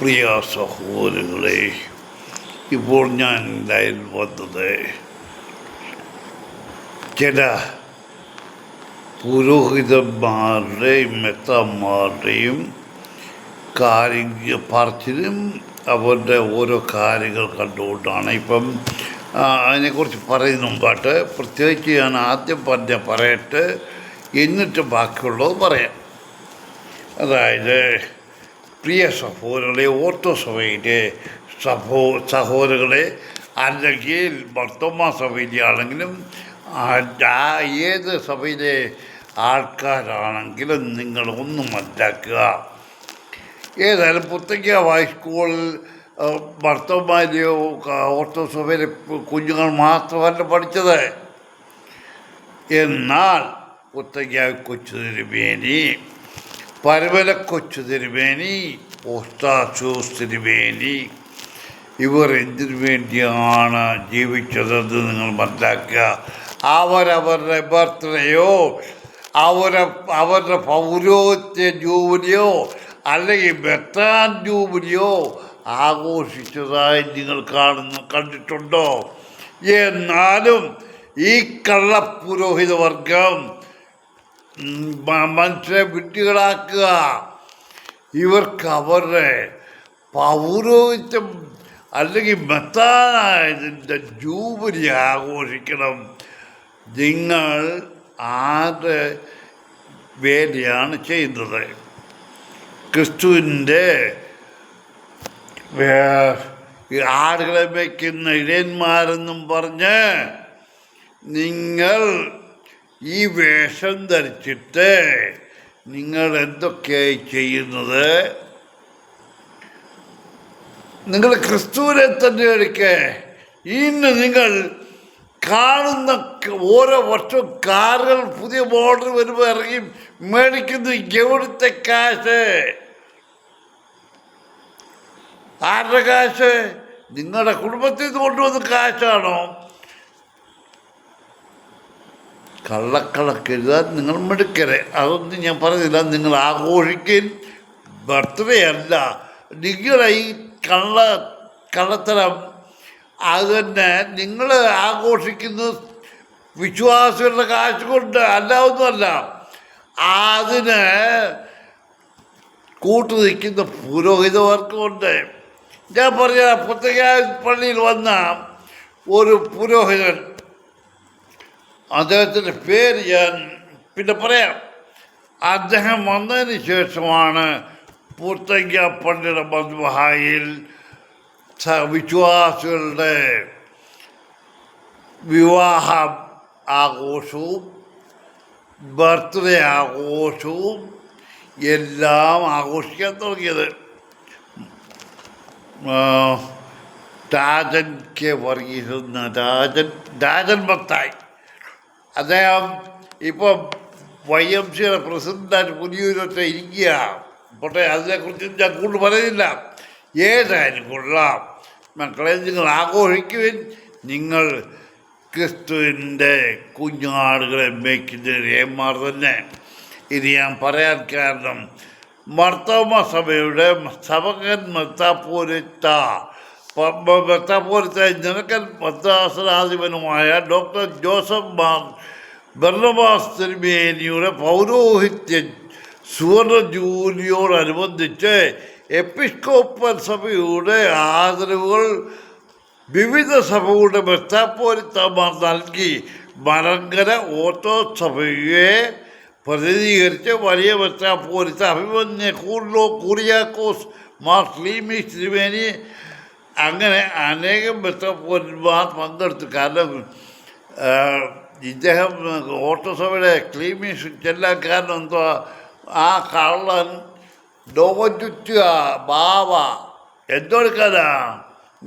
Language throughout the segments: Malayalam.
പ്രിയ സഹോദരങ്ങളെ, ഇപ്പോൾ ഞാൻ ലൈൻ വന്നത് ചില പുരോഹിതന്മാരുടെയും മെത്തന്മാരുടെയും പറച്ചിലും അവരുടെ ഓരോ കാര്യങ്ങൾ കണ്ടുകൊണ്ടാണ്. ഇപ്പം അതിനെക്കുറിച്ച് പറയുന്ന മുമ്പായിട്ട് പ്രത്യേകിച്ച് ഞാൻ ആദ്യം പറയട്ടെ, എന്നിട്ട് ബാക്കിയുള്ളത് പറയാം. അതായത് പ്രിയ സഹോദരങ്ങളെ, ഓർത്തോസഭയിലെ സഹോദരങ്ങളെ, അല്ലെങ്കിൽ മർത്തോമാ സഭയിലെ ആണെങ്കിലും ഏത് സഭയിലെ ആൾക്കാരാണെങ്കിലും നിങ്ങൾ ഒന്നും മനസ്സിലാക്കുക. ഏതായാലും പുത്തങ്ക ഹൈസ്കൂളിൽ മർത്തോമാരെയോ ഓർത്തോസഭയിലെ കുഞ്ഞുങ്ങൾ മാത്രമല്ല പഠിച്ചത്. എന്നാൽ പുത്തങ്ക കൊച്ചു തിരുമേനി, പരമല കൊച്ചു തിരുമേനി, ഓസ്താച്ചോസ് തിരുമേനി, ഇവർ എന്തിനു വേണ്ടിയാണ് ജീവിച്ചതെന്ന് നിങ്ങൾ മനസ്സിലാക്കുക. അവരവരുടെ ബർത്ത്ഡേയോ അവരുടെ പൗരോഹിത്യ ജൂബിലിയോ അല്ലെങ്കിൽ ബെത്താൻ ജൂബിലിയോ ആഘോഷിച്ചതായി നിങ്ങൾ കണ്ടിട്ടുണ്ടോ? എന്നാലും ഈ കള്ളപ്പുരോഹിത വർഗം മനുഷ്യരെ വിഡ്ഢികളാക്കുക. ഇവർക്ക് അവരുടെ പൗരോഹിത്യം അല്ലെങ്കിൽ മെത്താനായതിൻ്റെ ജൂബിലി ആഘോഷിക്കണം. നിങ്ങൾ ആരുടെ വേലയാണ് ചെയ്യുന്നത്? ക്രിസ്തുവിൻ്റെ ആടുകളെ വയ്ക്കുന്ന ഇടയന്മാരെന്നും പറഞ്ഞ് നിങ്ങൾ ഈ വേഷം ധരിച്ചിട്ട് നിങ്ങൾ എന്തൊക്കെയായി ചെയ്യുന്നത്? നിങ്ങൾ ക്രിസ്തുവിനെ തന്നെ എടുക്കേ. ഇന്ന് നിങ്ങൾ കാണുന്ന ഓരോ വർഷവും കാറുകൾ പുതിയ മോഡൽ വരുമ്പോൾ ഇറങ്ങി മേടിക്കുന്നു. എവിടുത്തെ കാശ്? ആരുടെ കാശ്? നിങ്ങളുടെ കുടുംബത്തിൽ നിന്ന് കൊണ്ടുവന്ന കാശാണോ? കള്ളക്കണക്കെഴുതാൻ നിങ്ങൾ മെടുക്കരെ, അതൊന്നും ഞാൻ പറയുന്നില്ല. നിങ്ങൾ ആഘോഷിക്കാൻ ബർത്ത്ഡേ അല്ല, നിങ്ങളെ ഈ കള്ളത്തരം അത് തന്നെ. നിങ്ങൾ ആഘോഷിക്കുന്നത് വിശ്വാസികളുടെ കാശ് കൊണ്ട് അല്ല, ഒന്നുമല്ല. അതിന് കൂട്ടു നിൽക്കുന്ന പുരോഹിതവർക്കുണ്ട്. ഞാൻ പറഞ്ഞ പുത്തക പള്ളിയിൽ വന്ന ഒരു പുരോഹിതൻ, അദ്ദേഹത്തിൻ്റെ പേര് ഞാൻ പിന്നെ പറയാം. അദ്ദേഹം വന്നതിന് ശേഷമാണ് പുത്തങ്ക പള്ളിയുടെ മദ്ബഹായിൽ വിശ്വാസികളുടെ വിവാഹ ആഘോഷവും ബർത്ത്ഡേ ആഘോഷവും എല്ലാം ആഘോഷിക്കാൻ തുടങ്ങിയത്. രാജൻ കെ വർഗീസ് എന്ന രാജൻ മത്തായി, അദ്ദേഹം ഇപ്പം YMCയുടെ പ്രസിഡൻ്റായിട്ട് പുതിയൊരൊക്കെ ഇരിക്കുക. പോട്ടെ, അതിനെക്കുറിച്ച് ഞാൻ കൂടുതൽ പറയുന്നില്ല. ഏതായാലും കൊള്ളാം മക്കളെ, നിങ്ങൾ ആഘോഷിക്കുവിൻ. നിങ്ങൾ ക്രിസ്തുവിൻ്റെ കുഞ്ഞാടുകളെ മേയ്ക്കുന്ന ഏമാർ തന്നെ. ഇത് ഞാൻ പറയാൻ കാരണം, മർത്തോമ സഭയുടെ സഭകൻ മെത്രാപ്പോലീത്ത നിരക്കൻ ഭദ്രാസനാധിപനുമായ ഡോക്ടർ ജോസഫ് മാർ ബർണബാസ് തിരുമേനിയുടെ പൗരോഹിത്യ സുവർണ ജൂലിയോടനുബന്ധിച്ച് എപ്പിസ്കോപ്പൽ സഭയുടെ ആദരവുകൾ വിവിധ സഭകളുടെ മെത്രാപ്പോലീത്തമാർ നൽകി. മലങ്കര ഓർത്തഡോക്സ് സഭയെ പ്രതിനിധീകരിച്ച് വലിയ മെത്രാപ്പോലീത്ത അഭിമന്യ കുറിയാക്കോസ് മാർ ക്ലീമീസ് തിരുമേനി, അങ്ങനെ അനേകം മെത്രാപ്പോലീത്തമാർ പങ്കെടുത്തു. കാരണം ഇദ്ദേഹം ഓർത്തഡോക്സ് ക്ലീമീസ് ചെല്ലാൻ കാരണം എന്തുവാ? ആ കള്ളൻ ഡോജുറ്റുക ബാവ എന്തെടുക്കാനാ?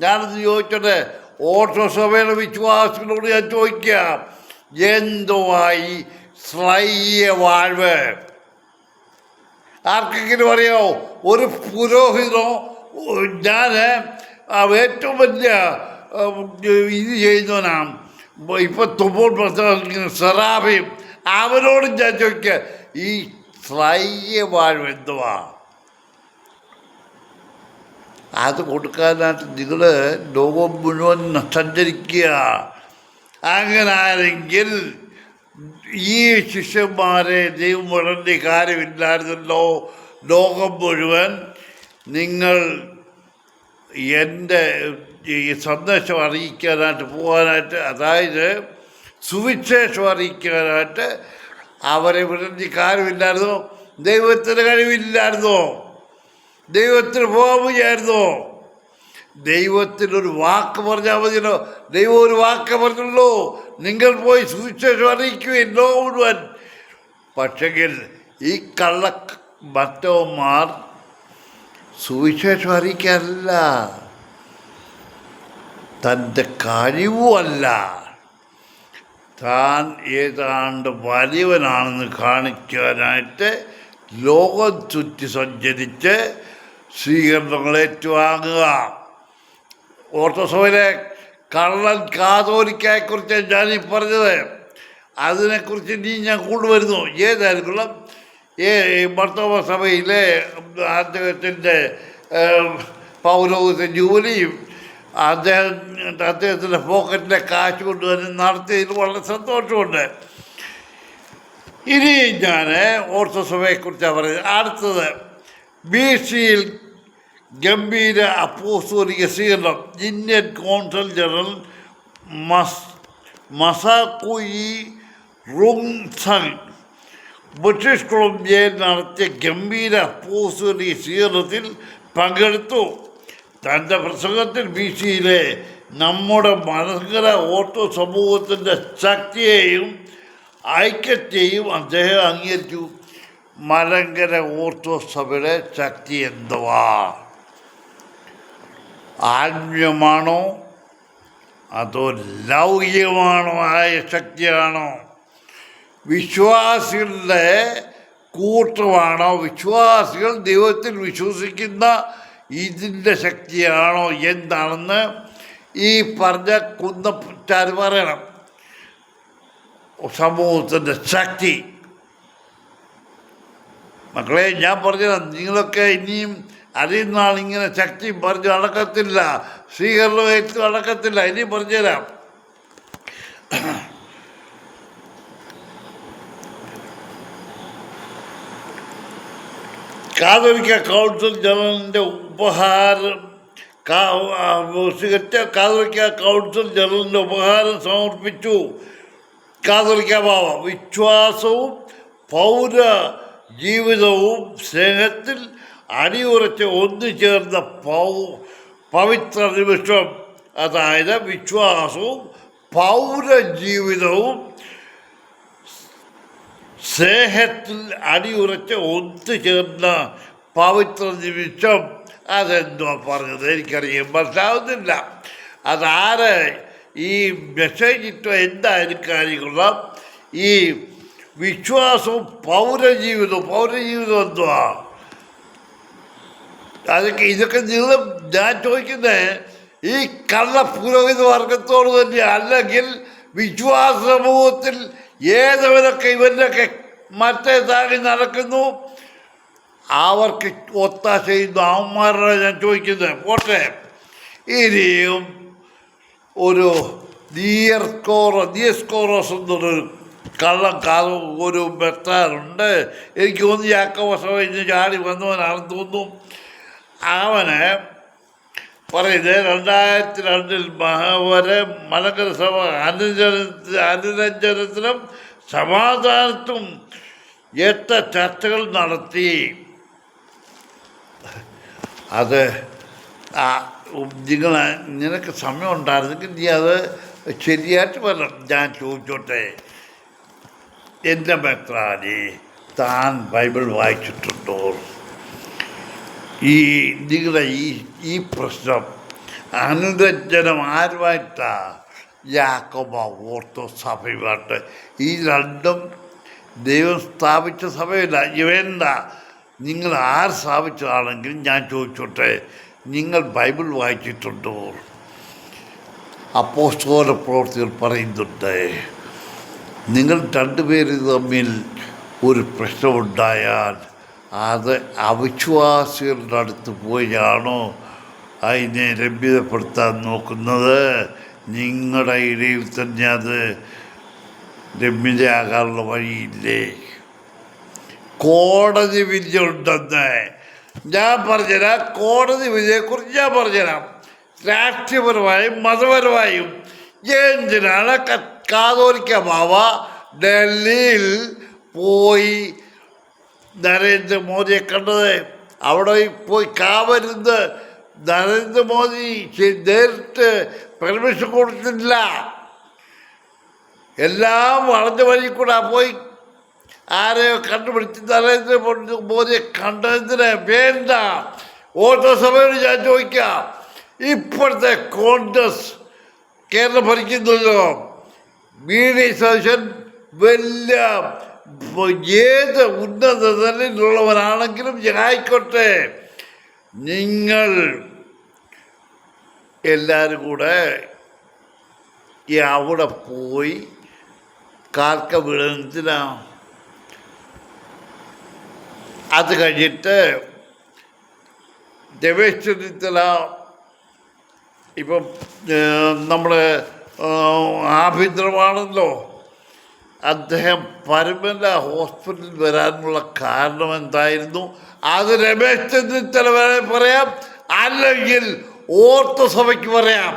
ഞാനത് ചോദിച്ചോട്ടെ, ഓർത്തഡോക്സ് വിശ്വാസികളോട് ഞാൻ ചോദിക്കാം, എന്തുവായി സ്ലൈയ വാഴ്വ്? ആർക്കെങ്കിലും അറിയാമോ? ഒരു പുരോഹിതനോ? ഞാൻ ഏറ്റവും വലിയ ഇത് ചെയ്യുന്നവനാണ് ഇപ്പം തുമ്പോൾ പ്രസംഗിക്കുന്ന സെറാഫിയും, അവരോടും ഞാൻ ചോദിക്കുക, ഈ സ്ലൈയ വാഴ്വ് എന്തുവാ? അത് കൊടുക്കാനായിട്ട് നിങ്ങൾ ലോകം മുഴുവൻ സഞ്ചരിക്കുക. അങ്ങനെ ആരെങ്കിൽ ഈ ശിഷ്യന്മാരെ ദൈവം വിടേണ്ട കാര്യമില്ലായിരുന്നല്ലോ. ലോകം മുഴുവൻ നിങ്ങൾ എൻ്റെ ഈ സന്ദേശം അറിയിക്കാനായിട്ട് പോകാനായിട്ട്, അതായത് സുവിശേഷം അറിയിക്കാനായിട്ട് അവരെ വിടേണ്ട കാര്യമില്ലായിരുന്നോ? ദൈവത്തിന് കഴിവില്ലായിരുന്നോ? ദൈവത്തിന് പോകാൻ വയ്യായിരുന്നോ? ദൈവത്തിനൊരു വാക്ക് പറഞ്ഞാൽ മതിയല്ലോ. ദൈവം ഒരു വാക്ക് പറഞ്ഞുള്ളൂ, നിങ്ങൾ പോയി സുവിശേഷം അറിയിക്കുകയും ലോകം മുഴുവൻ. പക്ഷെങ്കിൽ ഈ മറ്റവന്മാർ സുവിശേഷം അറിയിക്കാനല്ല, തൻ്റെ കഴിവുമല്ല, താൻ ഏതാണ്ട് വലിയവനാണെന്ന് കാണിക്കാനായിട്ട് ലോകം ചുറ്റി സഞ്ചരിച്ച് സ്വീകരണങ്ങൾ ഏറ്റുവാങ്ങുക. ഓർത്തസഭയിലെ കള്ളൻ കാതോലിക്കയെക്കുറിച്ച് ഞാനീ പറഞ്ഞത്. അതിനെക്കുറിച്ച് ഇനി ഞാൻ കൊണ്ടുവരുന്നു. ഏതായിരിക്കണം മർത്തോമ സഭയിലെ അദ്ദേഹത്തിൻ്റെ പൗരോഹിത്യ ജോലിയും അദ്ദേഹത്തിൻ്റെ പോക്കറ്റിലെ കാശ് കൊണ്ടുവന്ന് നടത്തിയതിൽ വളരെ സന്തോഷമുണ്ട്. ഇനി ഞാൻ ഓർത്തസഭയെക്കുറിച്ചാണ് പറയുന്നത്. അടുത്തത് BC-യിൽ ഗംഭീര അപ്പോസ്തോലിക സ്വീകരണം. ഇന്ത്യൻ കോൺസൽ ജനറൽ മസാക്കുയി റുങ്സങ് ബ്രിട്ടീഷ് കൊളംബിയയിൽ നടത്തിയ ഗംഭീര അപ്പോസ്തോലിക സ്വീകരണത്തിൽ പങ്കെടുത്തു. തൻ്റെ പ്രസംഗത്തിൽ BC-യിലെ നമ്മുടെ മലങ്കര ഓർത്തോ സമൂഹത്തിൻ്റെ ശക്തിയെയും ഐക്യത്തെയും അദ്ദേഹം അംഗീകരിച്ചു. മലങ്കര ഓർത്തോ സഭയുടെ ശക്തി എന്തുവാ? ആത്മീയമാണോ അതോ ലൗകികമാണോ ആയ ശക്തിയാണോ? വിശ്വാസികളുടെ കൂട്ടമാണോ? വിശ്വാസികൾ ദൈവത്തിൽ വിശ്വസിക്കുന്ന ഇതിൻ്റെ ശക്തിയാണോ? എന്താണെന്ന് ഈ പറഞ്ഞ കുന്നച്ചാർ പറയണം. സമൂഹത്തിൻ്റെ ശക്തി മക്കളെ, ഞാൻ പറഞ്ഞത് നിങ്ങളൊക്കെ ഇനിയും അറിയുന്ന ആളിങ്ങനെ ശക്തി പറഞ്ഞ് നടക്കത്തില്ല, സ്വീകരണം ഏറ്റു നടക്കത്തില്ല. ഇനിയും പറഞ്ഞുതരാം. കാതോലിക്ക കൗൺസിൽ ജനറലിൻ്റെ കാതോലിക്ക കൗൺസിൽ ജനറലിൻ്റെ ഉപഹാരം സമർപ്പിച്ചു. കാതോലിക്ക ബാവ വിശ്വാസവും പൗര ജീവിതവും സ്നേഹത്തിൽ അടിയുറച്ച് ഒന്നുചേർന്ന പവിത്ര നിമിഷം. അതായത് വിശ്വാസവും പൗരജീവിതവും സ്നേഹത്തിൽ അടിയുറച്ച് ഒത്തുചേർന്ന പവിത്ര നിമിഷം. അതെന്തുവാ പറഞ്ഞത് എനിക്കറിയാൻ മനസ്സിലാവുന്നില്ല. അതാര് ഈ മെസ്സേജ് ഇട്ടോ എന്തായാലും കാര്യങ്ങളാം. ഈ വിശ്വാസവും പൗരജീവിതവും എന്തുവാ? ഇതൊക്കെ നിങ്ങൾ ഞാൻ ചോദിക്കുന്നത് ഈ കള്ള പുരോഹിത വർഗത്തോട് തന്നെ. അല്ലെങ്കിൽ വിശ്വാസ സമൂഹത്തിൽ ഏതവരൊക്കെ ഇവരൊക്കെ മറ്റേ താഴെ നടക്കുന്നു അവർക്ക് ഒത്താശ ചെയ്യുന്നു അവന്മാരുടെ ഞാൻ ചോദിക്കുന്നത്. പോട്ടെ, ഇനിയും ഒരു ദിയസ്കോറോസ് എന്നുള്ളൊരു ഒരു മെത്താറുണ്ട്. എനിക്ക് തോന്നുന്നു യാക്കോബ ഇന്ന് ചാടി വന്നവനാണെന്ന് തോന്നുന്നു. അവന് പറയുന്നത് 2002 വരെ മലങ്കര സഭ അനുരഞ്ജനത്തിനും സമാധാനത്തും എത്ര ചർച്ചകൾ നടത്തി. അത് നിനക്ക് സമയം ഉണ്ടായിരുന്നെങ്കിൽ നീ അത് ശരിയായിട്ട് വരണം. ഞാൻ ചോദിച്ചോട്ടെ, എൻ്റെ മെത്രാനി താൻ ബൈബിൾ വായിച്ചിട്ടുണ്ടോ? നിങ്ങളുടെ ഈ പ്രശ്നം അനുരഞ്ജനം ആരുമായിട്ടാണ്? യാക്കോബ ഓർത്തോ സഭയുമായിട്ട്. ഈ രണ്ടും ദൈവം സ്ഥാപിച്ച സഭയില്ല. ഇവയെന്താ നിങ്ങൾ ആര് സ്ഥാപിച്ചതാണെങ്കിലും ഞാൻ ചോദിച്ചോട്ടെ, നിങ്ങൾ ബൈബിൾ വായിച്ചിട്ടുണ്ടോ? അപ്പോസ്തല പ്രവൃത്തികൾ പറയുന്നുണ്ട്, നിങ്ങൾ രണ്ടുപേര് തമ്മിൽ ഒരു പ്രശ്നമുണ്ടായാൽ അത് അവിശ്വാസികളുടെ അടുത്ത് പോയാണോ അതിനെ ലഭ്യതപ്പെടുത്താൻ നോക്കുന്നത് നിങ്ങളുടെ ഇടയിൽ തന്നെ അത് ലഭ്യതയാകാനുള്ള വഴിയില്ലേ? കോടതി വിധി ഉണ്ടെന്ന് ഞാൻ പറഞ്ഞുതരാം. കോടതി വിധിയെക്കുറിച്ച് ഞാൻ പറഞ്ഞുതരാം. രാഷ്ട്രീയപരമായും മതപരമായും എന്തിനാണ് കാതോലിക്ക ബാബ ഡൽഹിയിൽ പോയി നരേന്ദ്രമോദിയെ കണ്ടത്? അവിടെ പോയി കാവരുന്ന് നരേന്ദ്രമോദി നേരിട്ട് പെർമിഷൻ കൊടുത്തില്ല. എല്ലാം വളഞ്ഞ വഴി കൂടെ പോയി ആരെയോ കണ്ടുപിടിച്ച് നരേന്ദ്രമോദിയെ കണ്ടതിന് വേണ്ട. വോട്ടർസഭയോട് ഞാൻ ചോദിക്കാം, ഇപ്പോഴത്തെ കോൺഗ്രസ് കേരളം ഭരിക്കുന്നല്ലോ, ബി.ഡി. സതീശൻ വലിയ ഏത് ഉന്നത നിലയിലുള്ളവരാണെങ്കിലും ആയിക്കോട്ടെ, നിങ്ങൾ എല്ലാവരും കൂടെ അവിടെ പോയി കാർക്ക വീഴത്തിനാ. അത് കഴിഞ്ഞിട്ട് രമേശ് ചെന്നിത്തല ഇപ്പം നമ്മുടെ ആഭ്യന്തരമാണല്ലോ, അദ്ദേഹം പരമല ഹോസ്പിറ്റലിൽ വരാനുള്ള കാരണം എന്തായിരുന്നു? അത് രമേശ് ചെന്നിത്തല വരെ പറയാം, അല്ലെങ്കിൽ ഓർത്തസഭയ്ക്ക് പറയാം.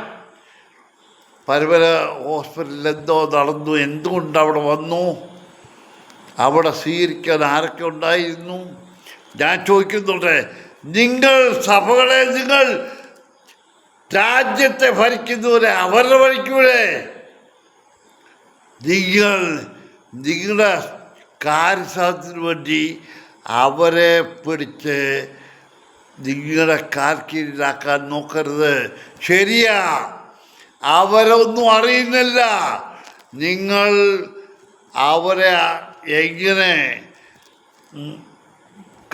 പരമല ഹോസ്പിറ്റലിൽ എന്തോ നടന്നു, എന്തുകൊണ്ട് അവിടെ വന്നു, അവിടെ സ്വീകരിക്കാൻ ആരൊക്കെ ഉണ്ടായിരുന്നു? ഞാൻ ചോദിക്കുന്നുണ്ട്, നിങ്ങൾ സഭകളെ, നിങ്ങൾ രാജ്യത്തെ ഭരിക്കുന്നവരെ അവരുടെ വഴിക്കൂടെ നിങ്ങളുടെ കാര്യസാധ്യത്തിന് വേണ്ടി അവരെ പിടിച്ച് നിങ്ങളുടെ കാൽക്കീഴിലാക്കാൻ നോക്കരുത്. ശരിയാ, അവരൊന്നും അറിയുന്നില്ല. നിങ്ങൾ അവരെ എങ്ങനെ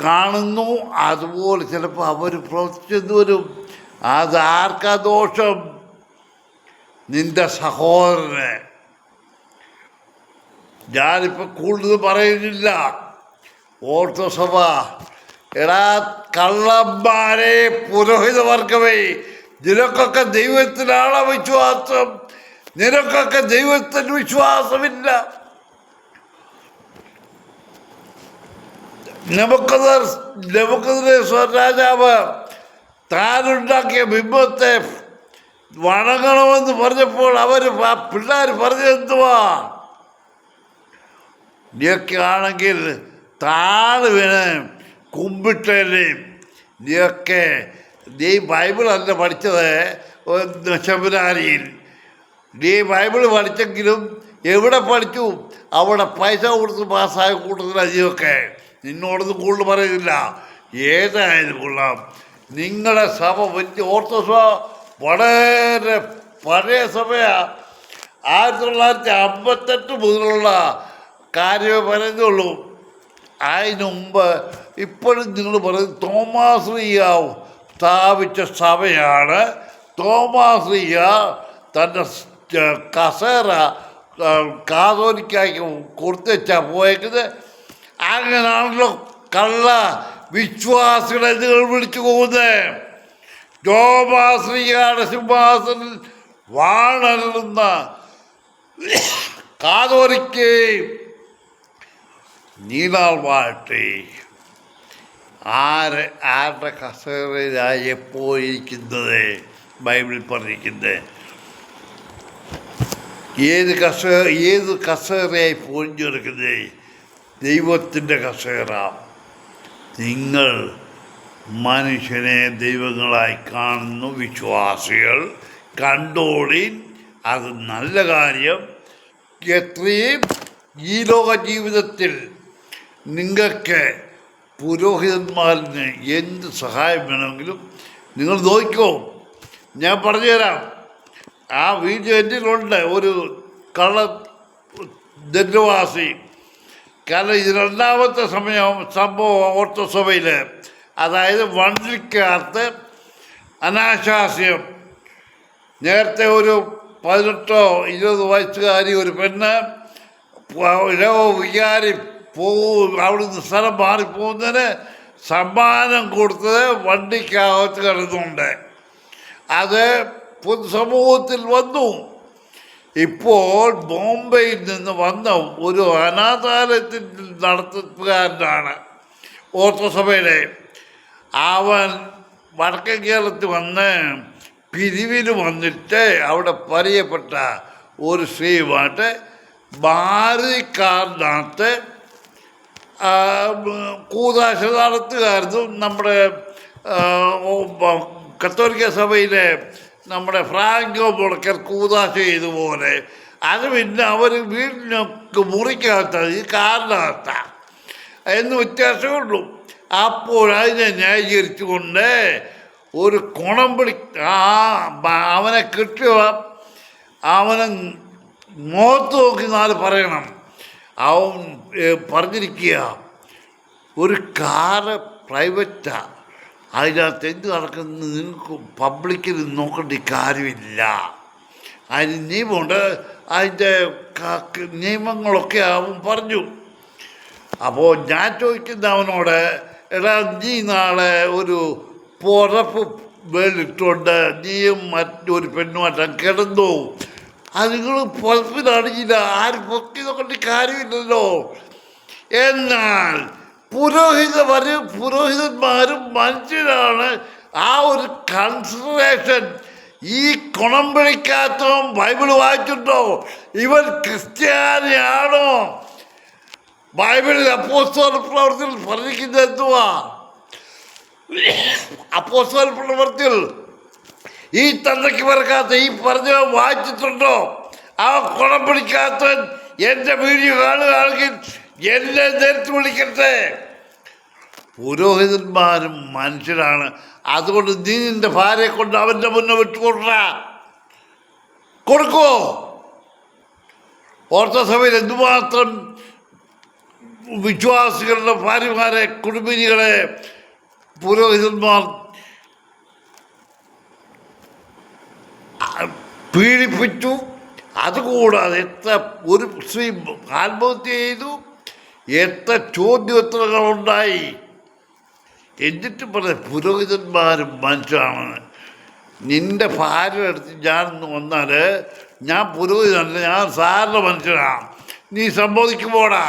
കാണുന്നു അതുപോലെ ചിലപ്പോൾ അവർ പ്രവർത്തിച്ചെന്ന് വരും. അതാർക്കാ ദോഷം? നിന്റെ സഹോദരന്. ഞാനിപ്പോൾ കൂടുതൽ പറയുന്നില്ല. ഓർത്തസഭ, എടാ കള്ളന്മാരെ, പുരോഹിതവർഗമേ, നിനക്കൊക്കെ ദൈവത്തിനാണ് വിശ്വാസം, നിനക്കൊക്കെ ദൈവത്തിന് വിശ്വാസമില്ല. നെബൂഖദ്നേസർ രാജാവ് താനുണ്ടാക്കിയ ബിംബത്തെ വണങ്ങണമെന്ന് പറഞ്ഞപ്പോൾ പിള്ളേർ പറഞ്ഞെന്തുവാ? നീയൊക്കെ ആണെങ്കിൽ താഴ് വീണ് കുമ്പിട്ടല്ലേ. നീ ബൈബിളല്ല പഠിച്ചത് സെമിനാരിയിൽ. നീ ബൈബിൾ പഠിച്ചെങ്കിലും എവിടെ പഠിച്ചു? അവിടെ പൈസ കൊടുത്ത് പാസ്സായ കൂട്ടത്തിലാണ് നീയൊക്കെ. നിന്നോടൊന്നും കൂടുതൽ പറയുന്നില്ല. ഏതായാലും കൊള്ളാം, നിങ്ങളുടെ സഭ വലിയ ഓർത്തഡോക്സ് സഭ വളരെ പഴയ സഭയാണ്. 1958 മുതലുള്ള കാര്യമേ പറയുന്നുള്ളൂ. അതിന് മുമ്പ് ഇപ്പോഴും നിങ്ങൾ പറയുന്നത് തോമാസ് ലീഗ സ്ഥാപിച്ച സഭയാണ്. തോമാസ് ലീഗ തൻ്റെ കസേര കാതോലിക്കായ്ക്ക് കൊടുത്തുവെച്ചാൽ പോയേക്കുന്നത്. അങ്ങനെയാണല്ലോ കള്ള വിശ്വാസികളെ നിങ്ങൾ വിളിച്ചു പോകുന്നത്. തോമാസ് ലീഗയുടെ സിംഹാസനിൽ വാണരുന്ന കാതോലിക്ക് നീളാൾ വാഴട്ടെ. ആരുടെ കസേരയിലായി എപ്പോയിരിക്കുന്നത്? ബൈബിളിൽ പറഞ്ഞിരിക്കുന്നത് ഏത് കസേരയായി പൊഴിഞ്ഞെടുക്കുന്നത്? ദൈവത്തിൻ്റെ കസേര. നിങ്ങൾ മനുഷ്യനെ ദൈവങ്ങളായി കാണുന്നു വിശ്വാസികൾ, കണ്ടോളി, അത് നല്ല കാര്യം. എത്രയും ഈ ലോക ജീവിതത്തിൽ നിങ്ങൾക്ക് പുരോഹിതന്മാരിന് എന്ത് സഹായം വേണമെങ്കിലും നിങ്ങൾ നോക്കിക്കോ. ഞാൻ പറഞ്ഞുതരാം. ആ വീഡിയോ എൻ്റെ ഒരു കള്ള ദണ്ഡവാസി. കാരണം ഇത് രണ്ടാമത്തെ സംഭവം ഓർത്തസഭയിൽ. അതായത് വണ്ടിക്കകത്ത് അനാശാസ്യം. നേരത്തെ ഒരു 18-20 വയസ്സുകാരി ഒരു പെണ്ണ് വികാരി അവിടുന്ന് സ്ഥലം മാറിപ്പോകുന്നതിന് സമ്മാനം കൊടുത്തത് വണ്ടിക്കകത്ത് കിടന്നുണ്ട്. അത് പൊതുസമൂഹത്തിൽ വന്നു. ഇപ്പോൾ ബോംബെയിൽ നിന്ന് വന്ന ഒരു അനാഥാലയത്തിൽ നടത്തിപ്പുകാരനാണ് ഓർത്തസഭയുടെ. അവൻ വടക്കൻ കേരളത്തിൽ വന്ന് പിരിവിന് വന്നിട്ട് അവിടെ പരിചയപ്പെട്ട ഒരു സ്ത്രീയുമായിട്ട് ഭാരതിക്കാരനകത്ത് കൂതാശ നടത്തുകയായിരുന്നു. നമ്മുടെ കത്തോലിക്ക സഭയിലെ നമ്മുടെ ഫ്രാങ്കോ മുളയ്ക്കൽ കൂതാശ ചെയ്തുപോലെ. അത് പിന്നെ അവർ വീടിനൊക്കെ മുറിക്കകത്താണ്, ഈ കാറിനകത്താണ് എന്ന് വ്യത്യാസമുള്ളൂ. അപ്പോൾ അതിനെ ന്യായീകരിച്ചുകൊണ്ട് ഒരു കുണംപിടി അവനെ കിട്ടിയ അവനെ മുഖത്ത് നോക്കി നാല് പറയണം. അവൻ പറഞ്ഞിരിക്കുക, ഒരു കാറ് പ്രൈവറ്റാണ്, അതിനകത്ത് എന്ത് നടക്കുന്നത് നിങ്ങൾക്ക് പബ്ലിക്കിൽ നോക്കേണ്ട കാര്യമില്ല. അതിന് നിയമമുണ്ട്, അതിൻ്റെ നിയമങ്ങളൊക്കെ അവൻ പറഞ്ഞു. അപ്പോൾ ഞാൻ ചോദിക്കുന്ന അവനോട്, എടാ നീ നാളെ ഒരു പുറപ്പ് വേലിട്ടുണ്ട്, നീയും മറ്റൊരു പെണ്ണുമായിട്ട് കിടന്നു, അത് നിങ്ങൾ പുറപ്പിനടിയില്ല, ആരും പൊക്കി നോക്കേണ്ട കാര്യമില്ലല്ലോ. എന്നാൽ പുരോഹിതന്മാരും മനുഷ്യരാണ്. ആ ഒരു കൺസിഡറേഷൻ ഈ കുണം പിടിക്കാത്തവൻ ബൈബിള് വായിച്ചിട്ടുണ്ടോ? ഇവൻ ക്രിസ്ത്യാനിയാണോ? ബൈബിളിൽ അപ്പോസ്തല പ്രവർത്തിയിൽ പറഞ്ഞിരിക്കുന്നത് എന്തുവാ? അപ്പോസ്തല പ്രവർത്തിയിൽ ഈ തന്തയ്ക്ക് പറക്കാത്ത ഈ പറഞ്ഞവൻ വായിച്ചിട്ടുണ്ടോ? ആ കുണം പിടിക്കാത്തവൻ എൻ്റെ വീഡിയോ കാണുകയാണെങ്കിൽ എന്നെ നേരിട്ട് വിളിക്കട്ടെ. പുരോഹിതന്മാരും മനുഷ്യരാണ്. അതുകൊണ്ട് നീ നിന്റെ ഭാര്യയെ കൊണ്ട് അവൻ്റെ മുന്നേ കൊടുക്കോ? ഓർത്തസഭയിൽ എന്തുമാത്രം വിശ്വാസികളുടെ ഭാര്യമാരെ, കുടുംബിനികളെ പുരോഹിതന്മാർ പീഡിപ്പിച്ചു. അതുകൂടാതെ ഒരു സ്ത്രീ ആത്മഹത്യ ചെയ്തു, എത്ര ചോദ്യോത്തരങ്ങളുണ്ടായി. എന്നിട്ട് പറയാം പുരോഹിതന്മാരും മനുഷ്യരാണ്. നിൻ്റെ ഭാര്യ അടുത്ത് ഞാൻ വന്നാൽ ഞാൻ പുരോഹിതനല്ല, ഞാൻ സാധാരണ മനുഷ്യനാണ്, നീ സമ്മതിക്കുമ്പോടാ?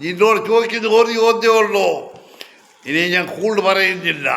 നിന്നോട് ചോദിക്കുന്ന ഒരു ചോദ്യമേ ഉള്ളൂ. ഇനി ഞാൻ കൂടുതൽ പറയുന്നില്ല.